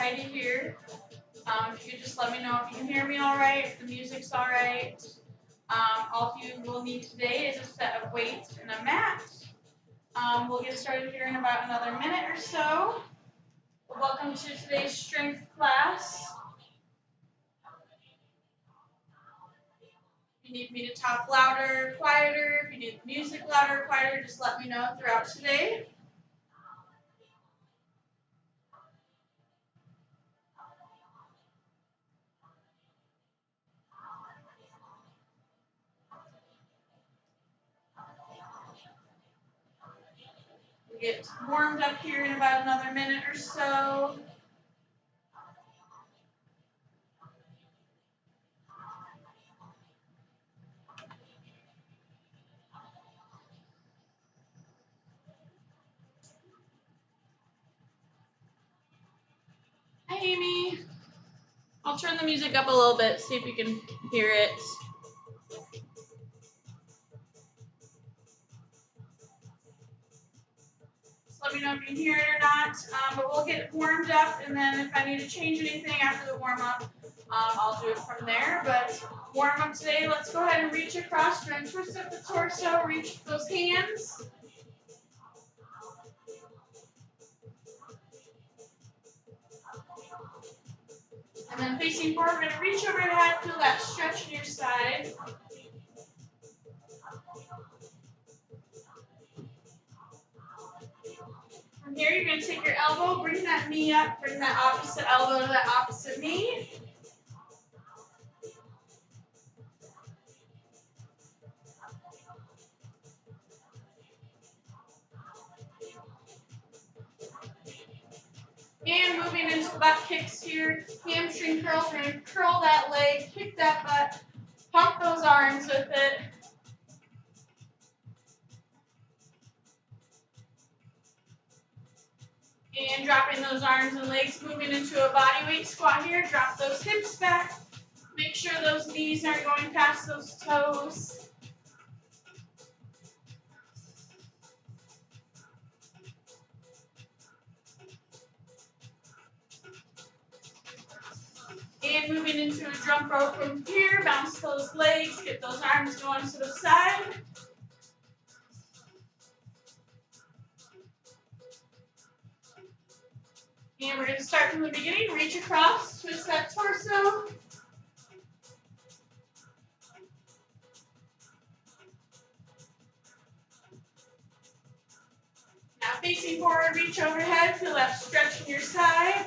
Heidi here. If you could just let me know if you can hear me all right, if the music's all right. All you will need today is a set of weights and a mat. We'll get started here in about another minute or so. Welcome to today's strength class. If you need me to talk louder, quieter, if you need the music louder, quieter, just let me know throughout today. We'll get warmed up here in about another minute or so. Hi, Amy. I'll turn the music up a little bit, see if you can hear it. Just let me know if you can hear it or not. But we'll get warmed up, and then if I need to change anything after the warm-up, I'll do it from there. But warm up today, let's go ahead and reach across. We're going to twist up the torso, reach those hands. And then facing forward, we're going to reach over the head, feel that stretch in your side. From here, you're going to take your elbow, bring that knee up, bring that opposite elbow to that opposite knee. And moving into butt kicks here, hamstring curls, we're going to curl that leg, kick that butt, pump those arms with it. And dropping those arms and legs, moving into a body weight squat here, drop those hips back, make sure those knees aren't going past those toes. And moving into a jump rope from here, bounce those legs, get those arms going to the side. And we're going to start from the beginning, reach across, twist that torso. Now facing forward, reach overhead, feel that stretch in your side.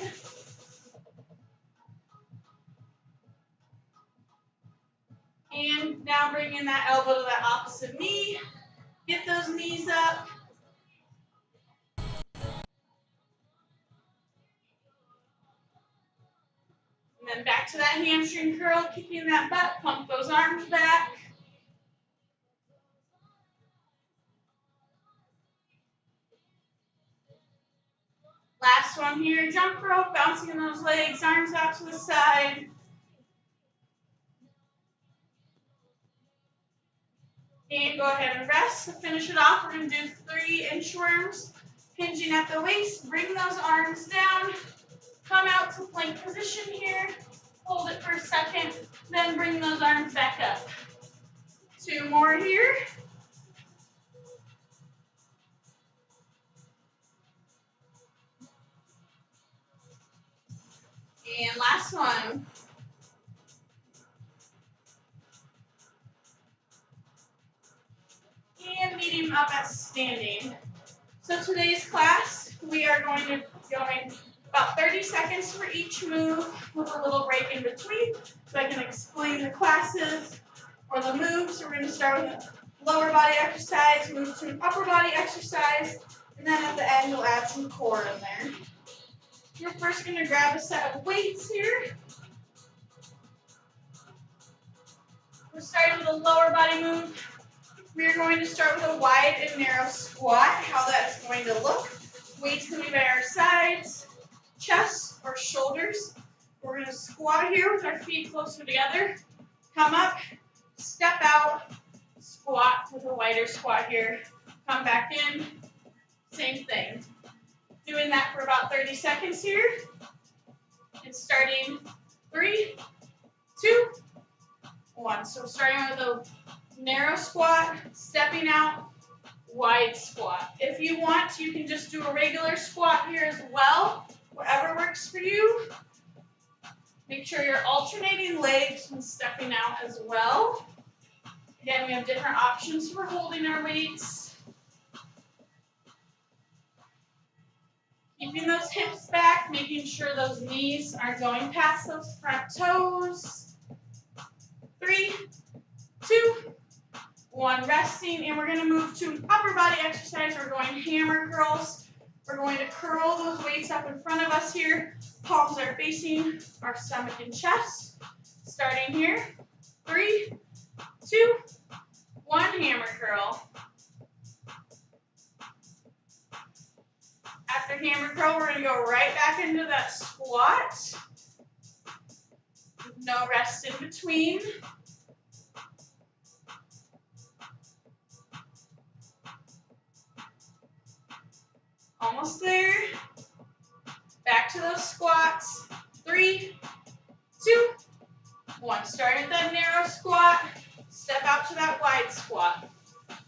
And now bring in that elbow to that opposite knee. Get those knees up. And then back to that hamstring curl, kicking that butt, pump those arms back. Last one here, jump rope, bouncing those legs, arms out to the side. And go ahead and rest. To finish it off, we're going to do 3 inchworms. Hinging at the waist, bring those arms down. Come out to plank position here. Hold it for a second, then bring those arms back up. 2 more here. And last one. And meeting up at standing. So today's class, we are going to be going about 30 seconds for each move with a little break in between so I can explain the classes or the moves. So we're going to start with a lower body exercise, move to an upper body exercise, and then at the end we'll add some core in there. We're first going to grab a set of weights here. We're starting with a lower body move. We're going to start with a wide and narrow squat. How that's going to look. Weights can be by our sides, chest, or shoulders. We're going to squat here with our feet closer together. Come up, step out, squat with a wider squat here. Come back in, same thing. Doing that for about 30 seconds here. And starting 3, 2, 1. So starting with a narrow squat, stepping out, wide squat. If you want, you can just do a regular squat here as well, whatever works for you. Make sure you're alternating legs when stepping out as well. Again, we have different options for holding our weights. Keeping those hips back, making sure those knees aren't going past those front toes. 3, 2, 1, resting, and we're going to move to an upper body exercise. We're going hammer curls. We're going to curl those weights up in front of us here. Palms are facing our stomach and chest. Starting here, 3, 2, 1, hammer curl. After hammer curl, we're going to go right back into that squat. No rest in between. Almost there. Back to those squats. 3, 2, 1. Starting with that narrow squat. Step out to that wide squat.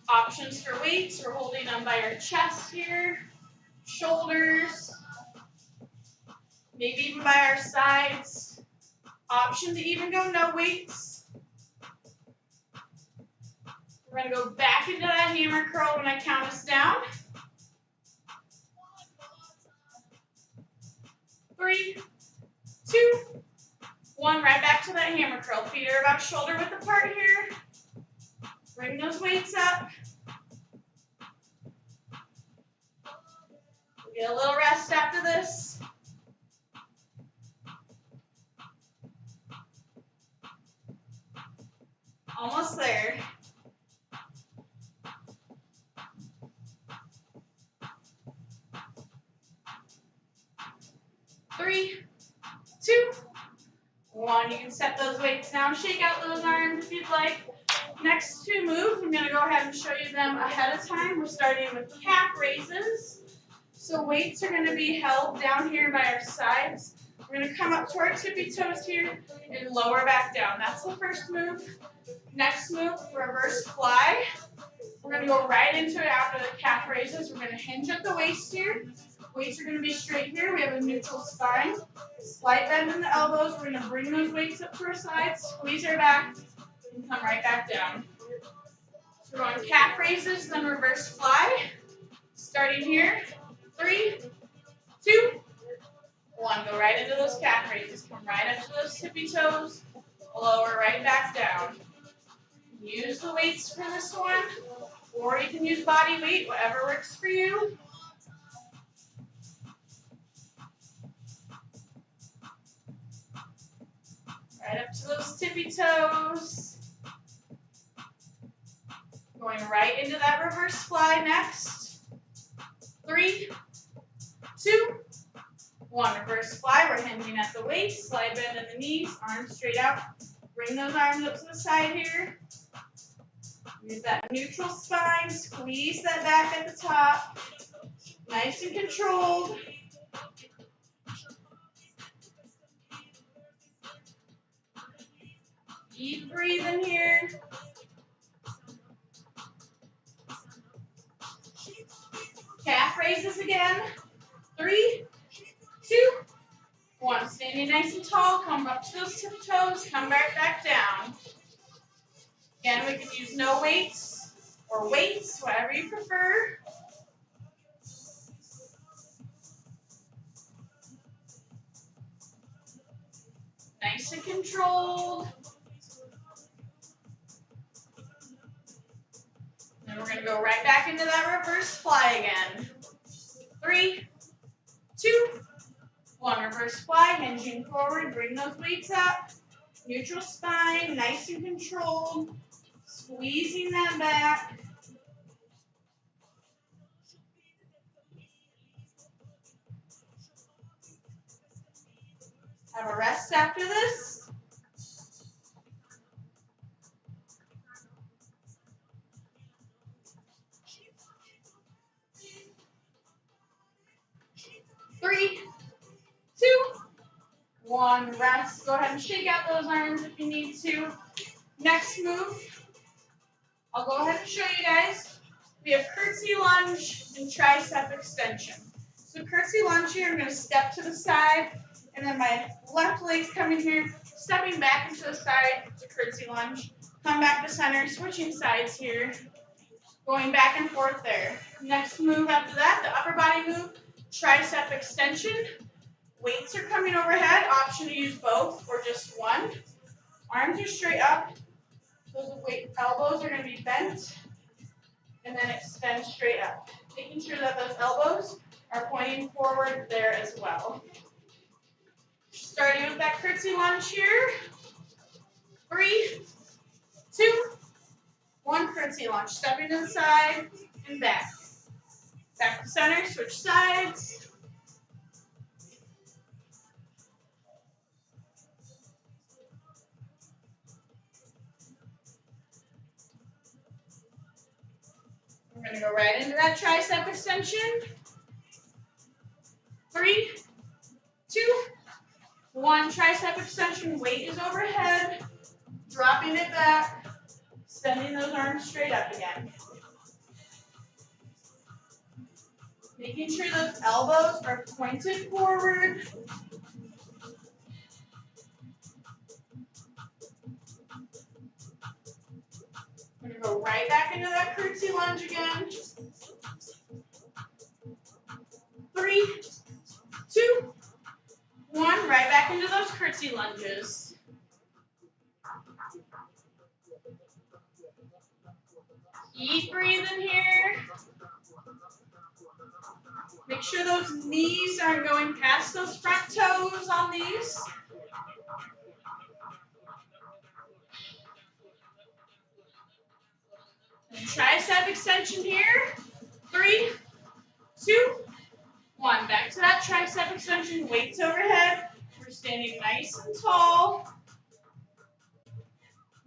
Options for weights. We're holding them by our chest here. Shoulders. Maybe even by our sides. Option to even go no weights. We're going to go back into that hammer curl when I count us down. 3, 2, 1. Right back to that hammer curl. Feet are about shoulder width apart here. Bring those weights up. We'll get a little rest after this. Almost there. 3, 2, 1. You can set those weights down. Shake out those arms if you'd like. Next two moves, I'm going to go ahead and show you them ahead of time. We're starting with calf raises. So weights are going to be held down here by our sides. We're going to come up to our tippy toes here and lower back down. That's the first move. Next move, reverse fly. We're going to go right into it after the calf raises. We're going to hinge at the waist here. Weights are going to be straight here. We have a neutral spine. Slight bend in the elbows. We're going to bring those weights up to our sides, squeeze our back, and come right back down. So we're going calf raises, then reverse fly. Starting here, 3, 2, 1. Go right into those calf raises. Come right up to those tippy toes. Lower right back down. Use the weights for this one, or you can use body weight, whatever works for you. Right up to those tippy toes. Going right into that reverse fly next. 3, 2, 1. Reverse fly. We're hinging at the waist. Slide bend in the knees. Arms straight out. Bring those arms up to the side here. Use that neutral spine. Squeeze that back at the top. Nice and controlled. Keep breathing here. Calf raises again. 3, 2, 1. Standing nice and tall. Come up to those tippy toes. Come right back down. Again, we can use no weights or weights, whatever you prefer. Nice and controlled. Then we're going to go right back into that reverse fly again. 3, 2, 1. Reverse fly, hinging forward. Bring those weights up. Neutral spine, nice and controlled. Squeezing that back. Have a rest after this. Three, 2, 1, rest. Go ahead and shake out those arms if you need to. Next move, I'll go ahead and show you guys. We have curtsy lunge and tricep extension. So curtsy lunge here, I'm going to step to the side, and then my left leg's coming here, stepping back into the side, it's a curtsy lunge. Come back to center, switching sides here, going back and forth there. Next move after that, the upper body move, tricep extension. Weights are coming overhead, option to use both or just one. Arms are straight up. Those elbows are going to be bent and then extend straight up. Making sure that those elbows are pointing forward there as well. Starting with that curtsy lunge here. 3, 2, 1, curtsy lunge. Stepping to the side and back. Back to center, switch sides. We're going to go right into that tricep extension. 3, 2, 1, tricep extension. Weight is overhead. Dropping it back. Extending those arms straight up again. Making sure those elbows are pointed forward. We're going to go right back into that curtsy lunge again. 3, 2, 1, right back into those curtsy lunges. Keep breathing here. Make sure those knees aren't going past those front toes on these. And tricep extension here. 3, 2, 1. Back to that tricep extension. Weights overhead. We're standing nice and tall.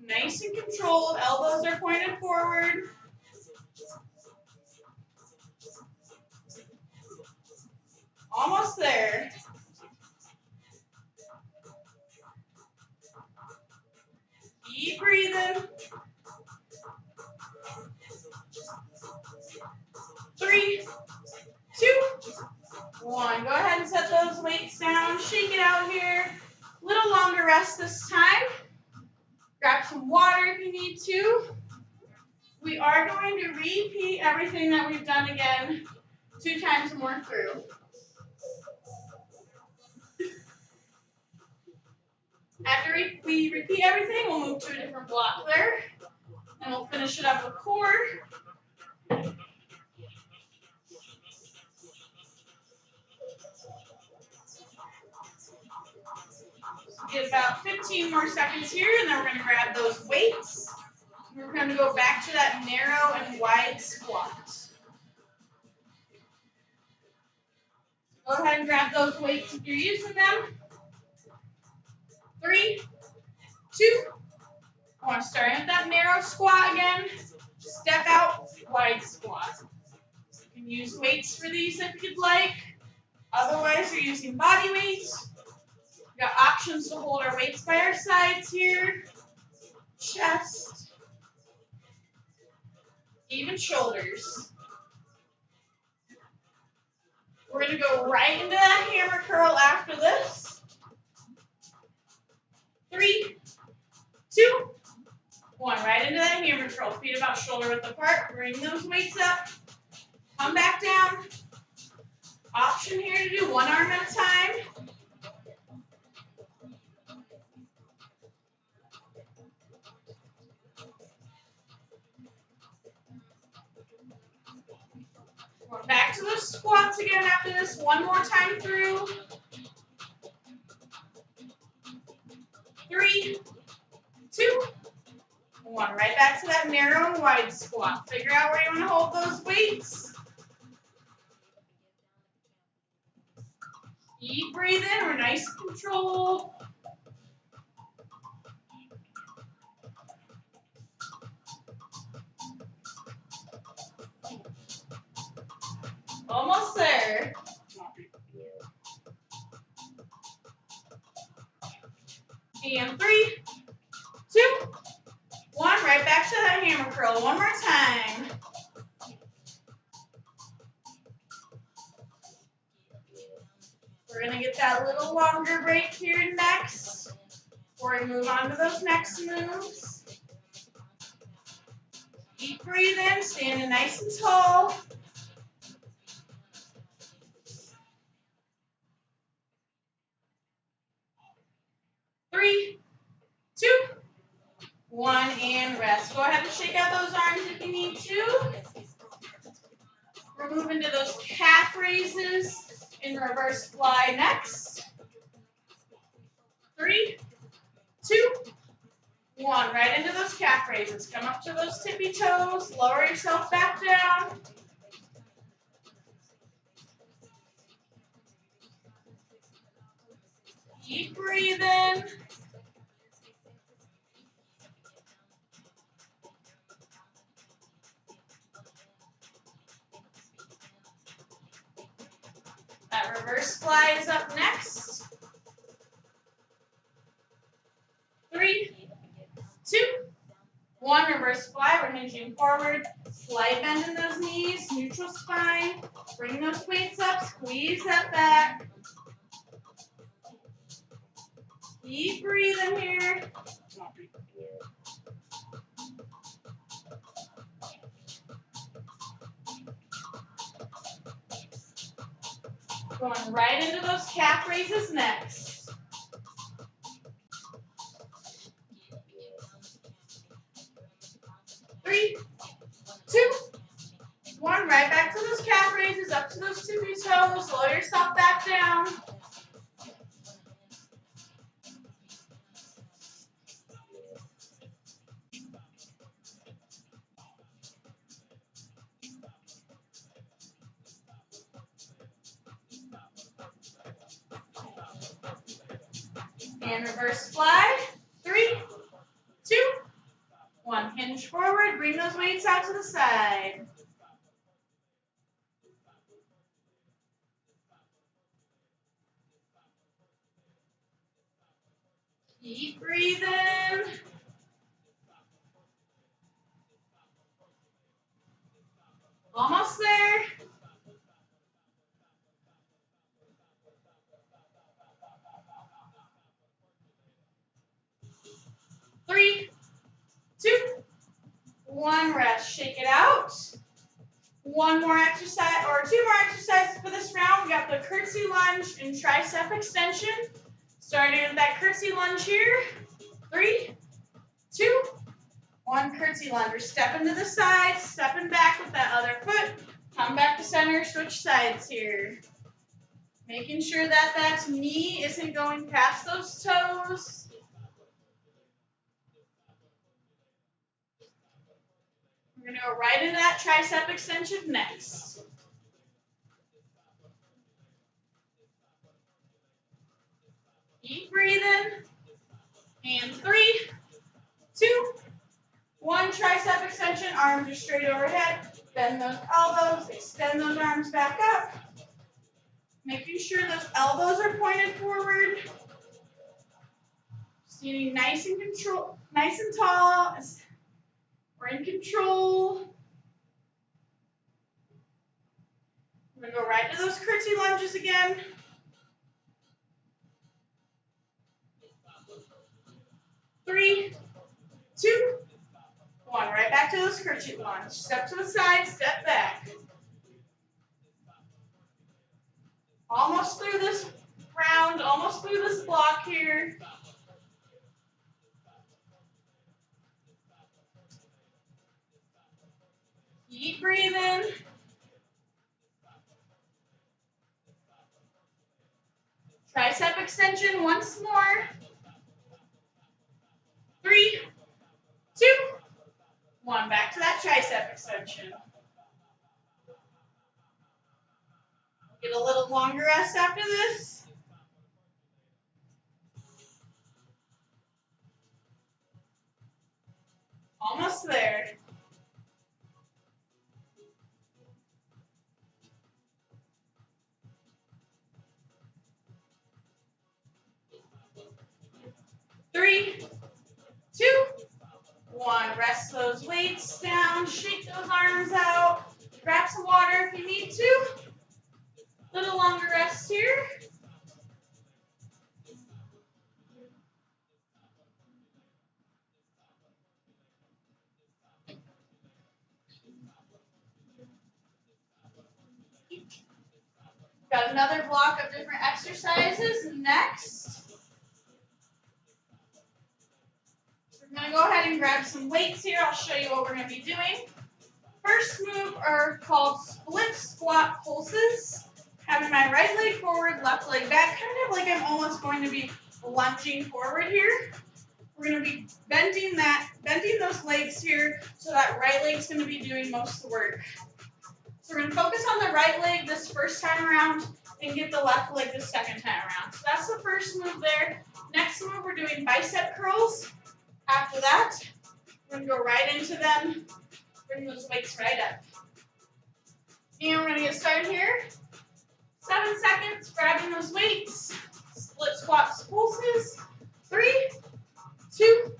Nice and controlled. Elbows are pointed forward. Almost there. Keep breathing. 3, 2, 1. Go ahead and set those weights down. Shake it out here. Little longer rest this time. Grab some water if you need to. We are going to repeat everything that we've done again 2 times more through. After we repeat everything, we'll move to a different block there. And we'll finish it up with core. Get about 15 more seconds here, and then we're going to grab those weights. We're going to go back to that narrow and wide squat. Go ahead and grab those weights if you're using them. 3, 2, 1. Starting with that narrow squat again. Step out, wide squat. You can use weights for these if you'd like. Otherwise, you're using body weights. We've got options to hold our weights by our sides here. Chest. Even shoulders. We're going to go right into that hammer curl after this. 3, 2, 1. Right into that hammer curl. Feet about shoulder width apart. Bring those weights up. Come back down. Option here to do one arm at a time. We're back to those squats again after this. One more time through. 3, 2, 1. Right back to that narrow and wide squat. Figure out where you want to hold those weights. Keep breathing. We're nice and controlled. Almost there. And 3, 2, 1. Right back to that hammer curl. One more time. We're going to get that little longer break here next before we move on to those next moves. Keep breathing, standing nice and tall. 3, 2, 1, and rest. Go ahead and shake out those arms if you need to. We're moving to those calf raises in reverse fly next. 3, 2, 1. Right into those calf raises. Come up to those tippy toes. Lower yourself back down. Keep breathing. That reverse fly is up next. 3, 2, 1. Reverse fly. We're hinging forward. Slight bend in those knees. Neutral spine. Bring those weights up. Squeeze that back. Keep breathing here. Going right into those calf raises next. 3, 2, 1. Right back to those calf raises, up to those tippy toes. Lower yourself back down. And reverse fly. 3, 2, 1. Hinge forward. Bring those weights out to the side. Keep breathing. Almost there. 3, 2, 1. Rest. Shake it out. One more exercise, or 2 more exercises for this round. We got the curtsy lunge and tricep extension. Starting with that curtsy lunge here. 3, 2, 1. Curtsy lunge. We're stepping to the side, stepping back with that other foot. Come back to center, switch sides here. Making sure that that knee isn't going past those toes. We're going to go right into that tricep extension next. Keep breathing. And 3, 2, 1. Tricep extension. Arms are straight overhead. Bend those elbows. Extend those arms back up. Making sure those elbows are pointed forward. Standing nice and tall. We're in control. We're going to go right to those curtsy lunges again. 3, 2, 1. Right back to those curtsy lunge. Step to the side, step back. Almost through this round, almost through this block here. Keep breathing. Tricep extension once more. 3, 2, 1. Back to that tricep extension. Get a little longer rest after this. Almost there. one. Rest those weights down, shake those arms out, grab some water if you need to. Little longer rest here. Got another block of different exercises next. So we're going to go ahead and grab some weights here. I'll show you what we're going to be doing. First move are called split squat pulses. Having my right leg forward, left leg back, kind of like I'm almost going to be lunging forward here. We're going to be bending those legs here, so that right leg's going to be doing most of the work. So we're going to focus on the right leg this first time around and get the left leg the second time around. So that's the first move there. Next move, we're doing bicep curls. After that, we're going to go right into them, bring those weights right up. And we're going to get started here. 7 seconds, grabbing those weights. Split squats, pulses. 3, 2,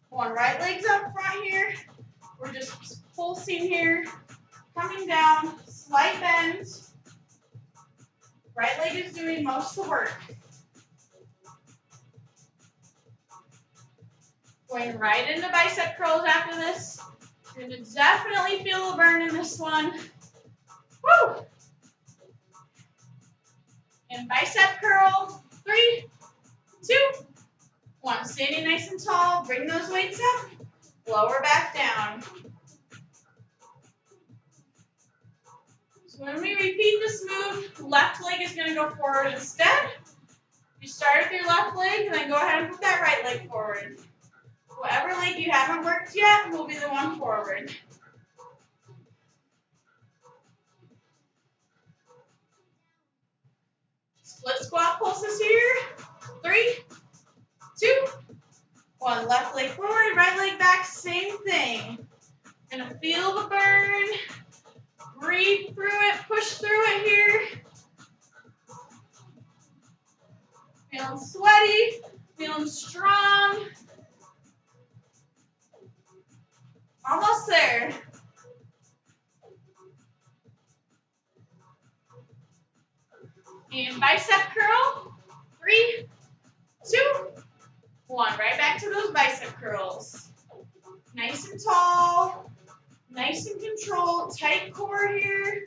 1. Right leg's up front here. We're just pulsing here. Coming down, slight bend. Right leg is doing most of the work. Going right into bicep curls after this. You're going to definitely feel a burn in this one. Woo! And bicep curl. 3, 2, 1. Standing nice and tall. Bring those weights up. Lower back down. So when we repeat this move, left leg is going to go forward instead. You start with your left leg, and then go ahead and put that right leg forward. Whatever leg you haven't worked yet will be the one forward. Split squat pulses here. 3, 2, 1. Left leg forward, right leg back, same thing. Gonna feel the burn. Breathe through it, push through it here. Feeling sweaty, feeling strong. Almost there. And bicep curl. 3, 2, 1. Right back to those bicep curls. Nice and tall. Nice and controlled. Tight core here.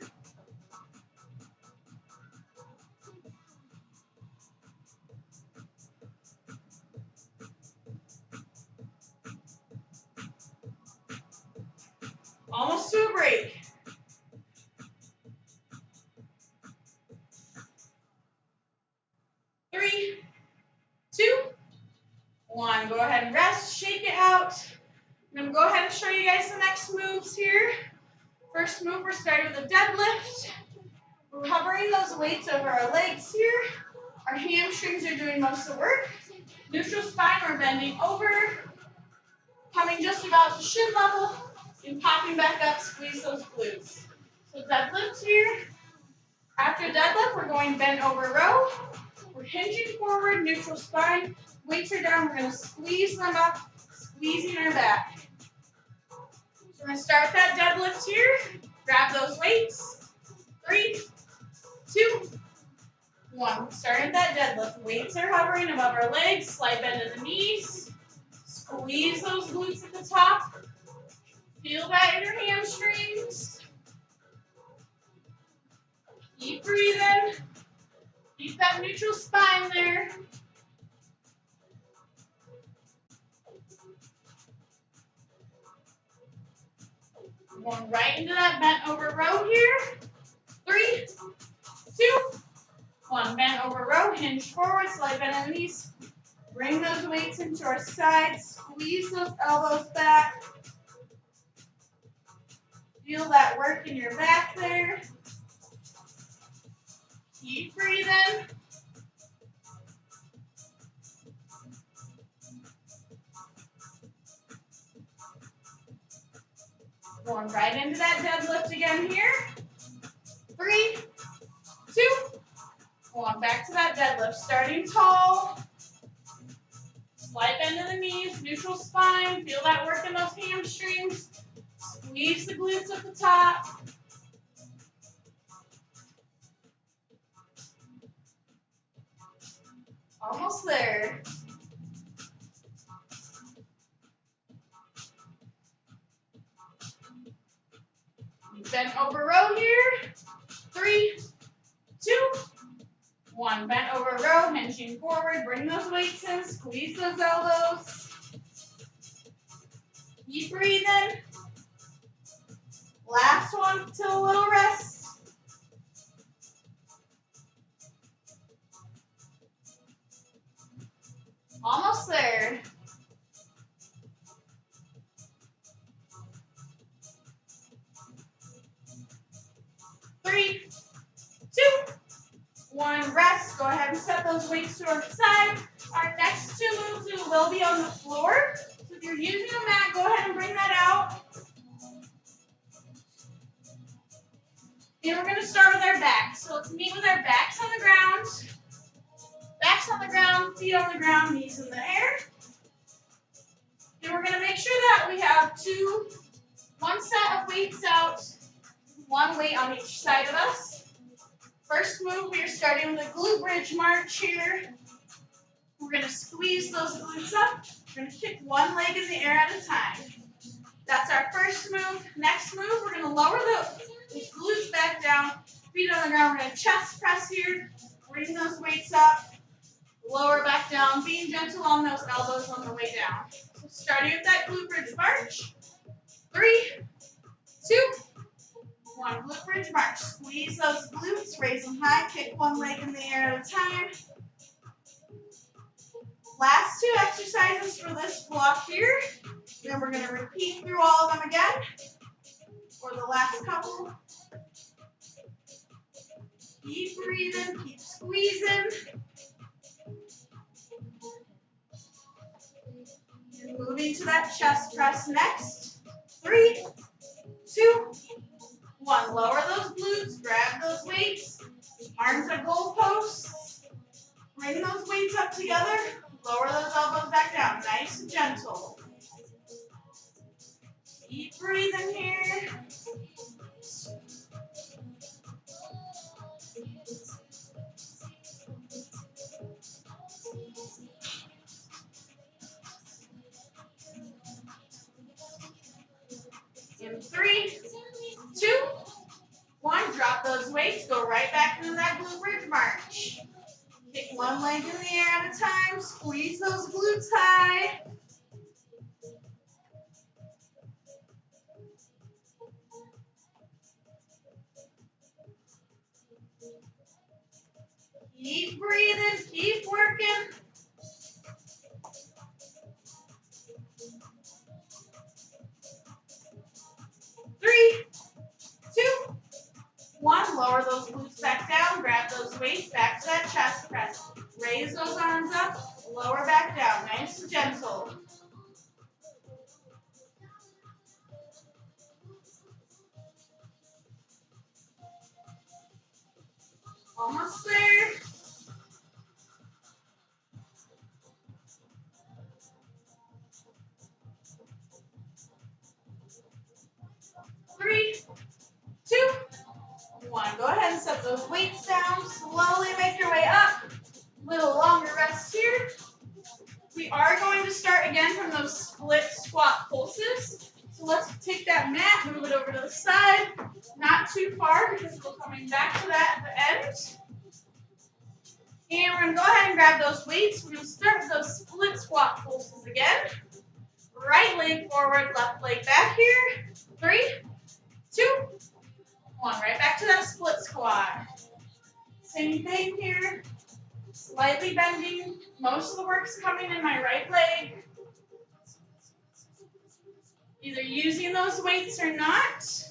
Almost to a break. 3, 2, 1. Go ahead and rest. Shake it out. I'm going to go ahead and show you guys the next moves here. First move, we're starting with a deadlift. We're hovering those weights over our legs here. Our hamstrings are doing most of the work. Neutral spine, we're bending over. Coming just about to shin level. And popping back up, squeeze those glutes. So deadlift here. After deadlift, we're going bent over row. We're hinging forward, neutral spine. Weights are down, we're going to squeeze them up, squeezing our back. So we're going to start that deadlift here. Grab those weights. 3, 2, 1. Starting that deadlift. Weights are hovering above our legs. Slight bend in the knees. Squeeze those glutes at the top. Feel that in your hamstrings. Keep breathing. Keep that neutral spine there. Going right into that bent over row here. 3, 2, 1. Bent over row, hinge forward, slight bend in the knees. Bring those weights into our sides. Squeeze those elbows back. Feel that work in your back there. Keep breathing. Going right into that deadlift again here. 3, 2, 1. Back to that deadlift. Starting tall. Slight bend in the knees, neutral spine. Feel that work in those hamstrings. Squeeze the glutes at the top. Almost there. Bent over row here. 3, 2, 1. Bent over row, hinging forward. Bring those weights in. Squeeze those elbows. Keep breathing. Last one till a little rest. Almost there. 3, 2, 1. Rest. Go ahead and set those weights to our side. Our next 2 moves will be on the floor. So if you're using a mat, go ahead and bring that out. And we're going to start with our backs. So let's meet with our backs on the ground. Backs on the ground, feet on the ground, knees in the air. And we're going to make sure that we have one set of weights out, one weight on each side of us. First move, we are starting with a glute bridge march here. We're going to squeeze those glutes up. We're going to kick one leg in the air at a time. That's our first move. Next move, we're going to lower the glutes back down, feet on the ground. We're going to chest press here, bring those weights up, lower back down, being gentle on those elbows on the way down. So starting with that glute bridge march. 3, 2, 1. Glute bridge march. Squeeze those glutes, raise them high, kick one leg in the air at a time. Last 2 exercises for this block here. Then we're going to repeat through all of them again for the last couple. Keep breathing, keep squeezing. And moving to that chest press next. 3, 2, 1. Lower those glutes, grab those weights. Arms at goalposts. Bring those weights up together. Lower those elbows back down. Nice and gentle. Keep breathing here. In 3, 2, 1. Drop those weights. Go right back into that glute bridge march. Kick one leg in the air at a time. Squeeze those glutes high. Keep breathing. Keep working. 3, 2, 1. Lower those glutes back down. Grab those weights back to that chest press. Raise those arms up. Lower back down. Nice and gentle. Almost there. 3, 2, 1. Go ahead and set those weights down. Slowly make your way up. Little longer rest here. We are going to start again from those split squat pulses. So let's take that mat, move it over to the side. Not too far because we're coming back to that at the end. And we're going to go ahead and grab those weights. We're going to start with those split squat pulses again. Right leg forward, left leg back here. 3, 2, 1. Right back to that split squat. Same thing here. Slightly bending. Most of the work's coming in my right leg. Either using those weights or not.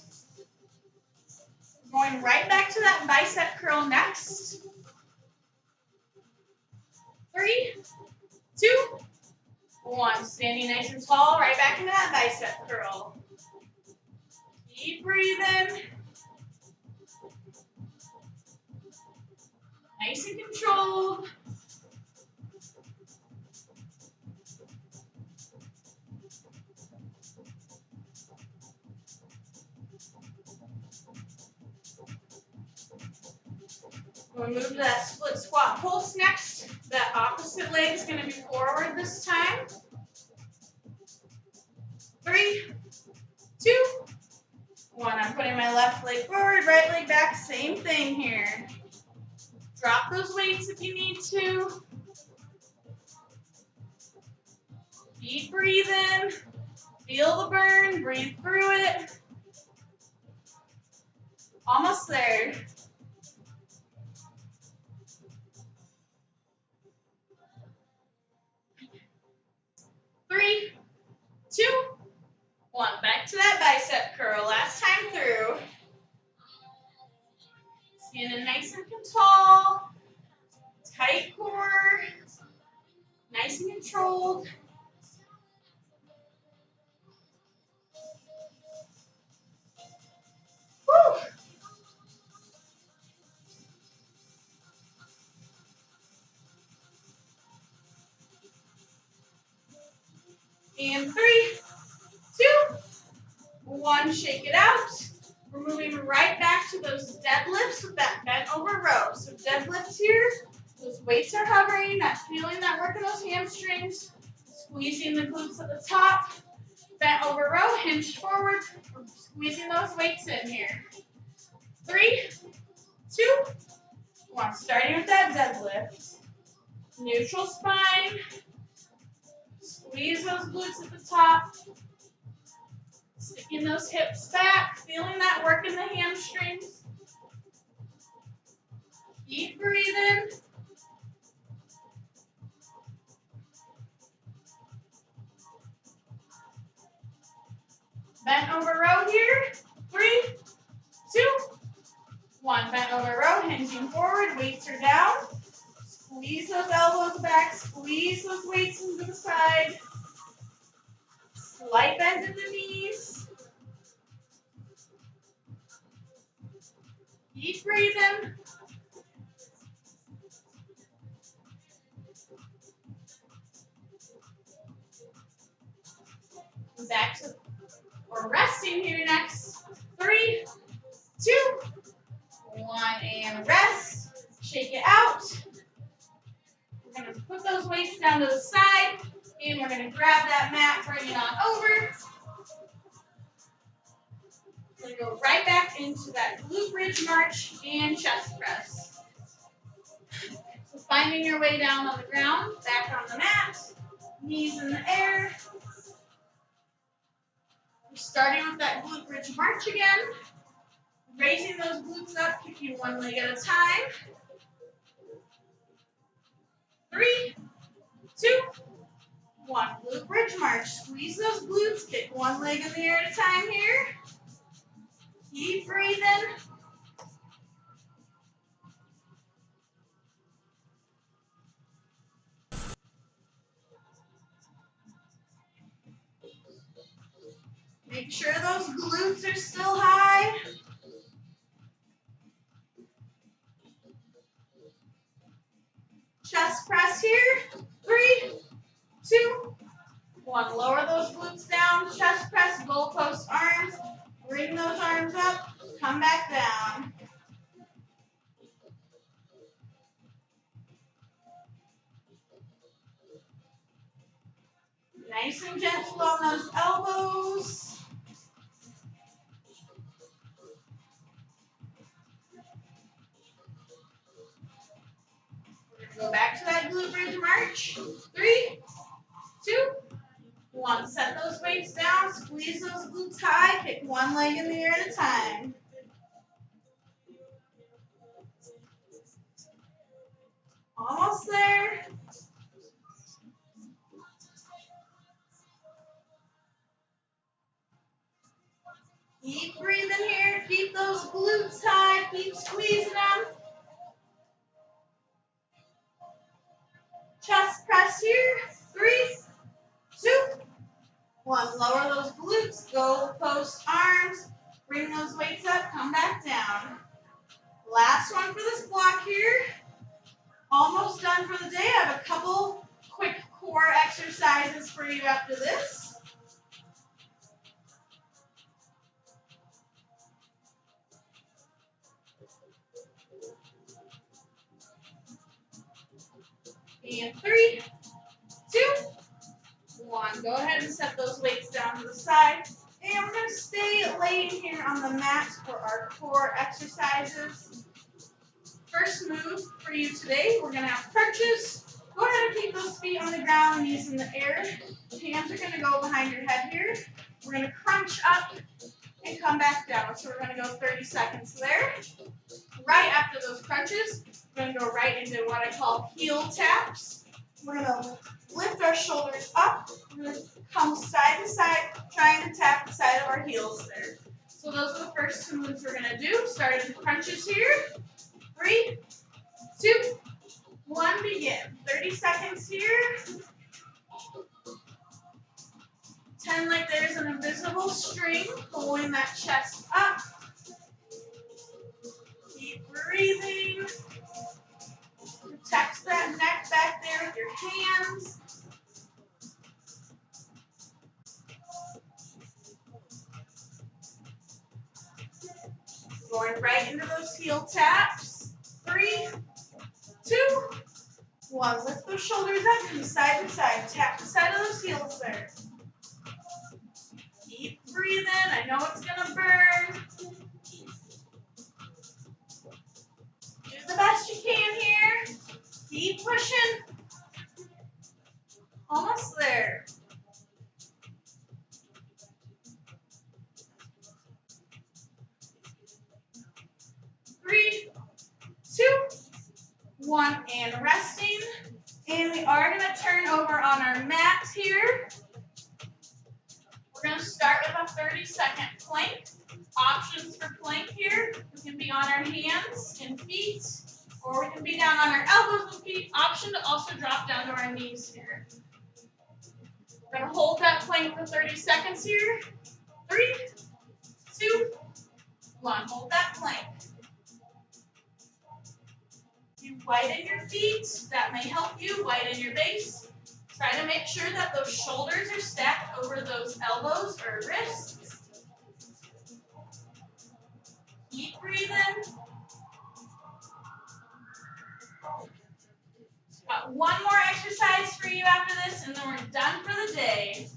Going right back to that bicep curl next. 3, 2, 1. Standing nice and tall, right back into that bicep curl. Keep breathing. Nice and controlled. We'll move to that split squat pulse next. That opposite leg is going to be forward this time. 3, 2, 1. I'm putting my left leg forward, right leg back. Same thing here. Drop those weights if you need to. Keep breathing. Feel the burn. Breathe through it. Almost there. 3, 2, 1. Back to that bicep curl. Last time through. Standing nice and tall. Tight core. Nice and controlled. Woo! And 3, 2, 1. Shake it out. We're moving right back to those deadlifts with that bent over row. So deadlifts here. Those weights are hovering, not feeling that work in those hamstrings. Squeezing the glutes at the top. Bent over row, hinged forward. We're squeezing those weights in here. 3, 2, 1. Starting with that deadlift. Neutral spine. Squeeze those glutes at the top. Sticking those hips back. Feeling that work in the hamstrings. Keep breathing. Bent over row here. 3, 2, 1. Bent over row, hinging forward. Weights are down. Squeeze those elbows back. Squeeze those weights into the side. Slight bend in the knees. Keep breathing. Back to, we're resting here next. 3, 2, 1, and rest. Shake it out. We're going to put those weights down to the side, and we're going to grab that mat, bring it on over. We're going to go right back into that glute bridge march and chest press. So finding your way down on the ground, back on the mat, knees in the air. We're starting with that glute bridge march again. Raising those glutes up, kicking one leg at a time. 3, 2, 1. Glute bridge march. Squeeze those glutes. Kick one leg in the air at a time here. Keep breathing. Make sure those glutes are still high. Chest press here. 3, 2, 1. Lower those glutes down. Chest press, goalpost arms. Bring those arms up. Come back down. Nice and gentle on those elbows. We're going to go back to that glute bridge march. 3, 2, 1. Set those weights down. Squeeze those glutes high. Kick one leg in the air at a time. Almost there. Keep breathing here. Keep those glutes high. Keep squeezing them. Chest press here. 3, 2, 1. Lower those glutes. Goalpost arms. Bring those weights up. Come back down. Last one for this block here. Almost done for the day. I have a couple quick core exercises for you after this. And 3, 2, 1. Go ahead and set those weights down to the side. And we're going to stay laid here on the mat for our core exercises. First move for you today, we're going to have crunches. Go ahead and keep those feet on the ground, knees in the air. Hands are going to go behind your head here. We're going to crunch up and come back down. So we're going to go 30 seconds there. Right after those crunches, we're going to go right into what I call heel taps. We're going to lift our shoulders up. We're going to come side to side, trying to tap the side of our heels there. So those are the first two moves we're going to do. Starting with crunches here. 3, 2, 1, begin. 30 seconds here. 10 like there's an invisible string pulling that chest up. Keep breathing. Protect that neck back there with your hands. Going right into those heel taps. 3, 2, 1. Lift those shoulders up from side to side. Tap the side of those heels there. Keep breathing. I know it's going to burn. Do the best you can here. Keep pushing. Almost there. 3, 2, 1, and resting. And we are going to turn over on our mat here. We're going to start with a 30-second plank. Options for plank here. We can be on our hands and feet, or we can be down on our elbows and feet. Option to also drop down to our knees here. We're going to hold that plank for 30 seconds here. 3, 2, 1. Hold that plank. You widen your feet. That may help you widen your base. Try to make sure that those shoulders are stacked over those elbows or wrists. Keep breathing. Got one more exercise for you after this, and then we're done for the day.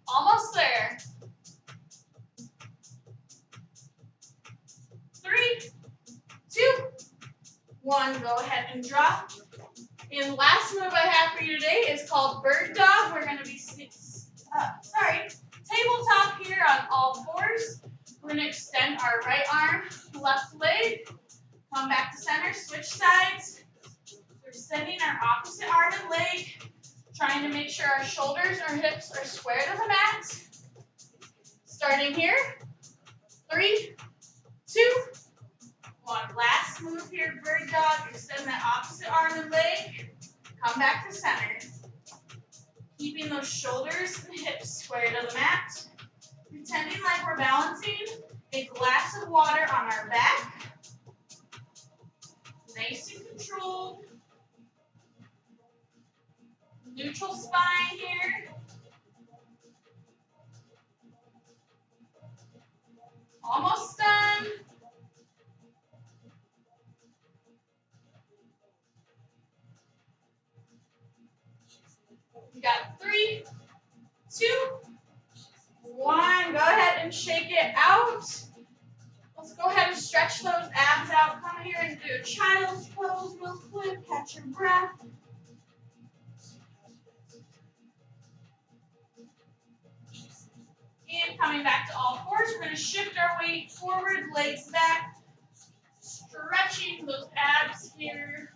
Almost there. 3, 2, 1. Go ahead and drop. And last move I have for you today is called bird dog. We're going to be tabletop here on all fours. We're going to extend our right arm, left leg, come back to center, switch sides. We're extending our opposite arm and leg, trying to make sure our shoulders and our hips are square to the mat. Starting here. 3, 2, 1. Last move here, bird dog. Extend that opposite arm and leg. Come back to center. Keeping those shoulders and hips square to the mat. Pretending like we're balancing a glass of water on our back. Nice and controlled. Neutral spine here. Almost done. We got 3, 2, 1. Go ahead and shake it out. Let's go ahead and stretch those abs out. Come here and do a child's pose real quick. Catch your breath. And coming back to all fours, we're going to shift our weight forward, legs back, stretching those abs here.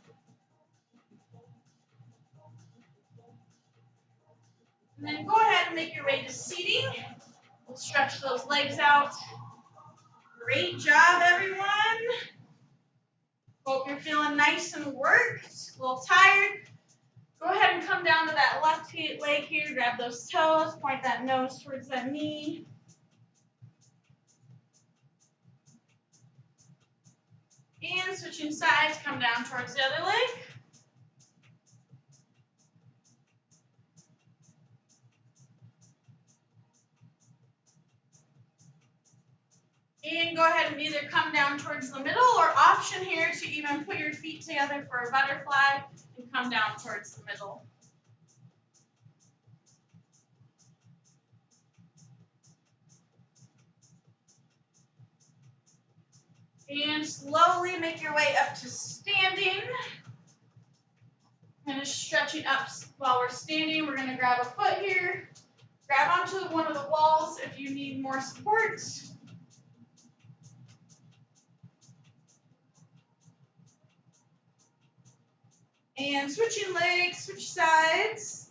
And then go ahead and make your way to seating. We'll stretch those legs out. Great job, everyone. Hope you're feeling nice and worked. A little tired. Go ahead and come down to that left leg here. Grab those toes. Point that nose towards that knee. And switching sides, come down towards the other leg. And go ahead and can either come down towards the middle or option here to even put your feet together for a butterfly and come down towards the middle. And slowly make your way up to standing. Kind of stretching up while we're standing. We're going to grab a foot here. Grab onto one of the walls if you need more support. And switching legs, switch sides.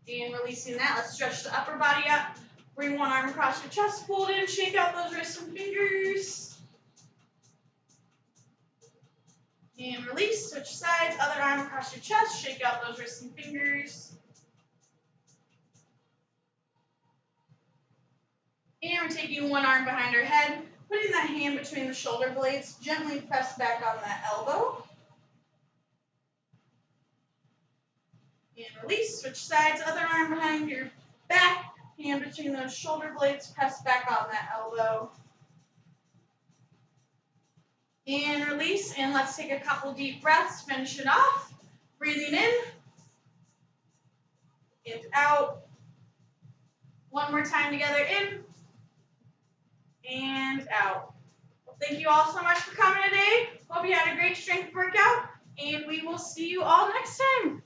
And releasing that, let's stretch the upper body up. Bring one arm across your chest, hold in, shake out those wrists and fingers. And release, switch sides, other arm across your chest, shake out those wrists and fingers. And we're taking one arm behind our head, putting that hand between the shoulder blades, gently press back on that elbow. And release, switch sides, other arm behind your back, hand between those shoulder blades, press back on that elbow. And release, and let's take a couple deep breaths, finish it off. Breathing in and out. One more time together, in and out. Well, thank you all so much for coming today. Hope you had a great strength workout, and we will see you all next time.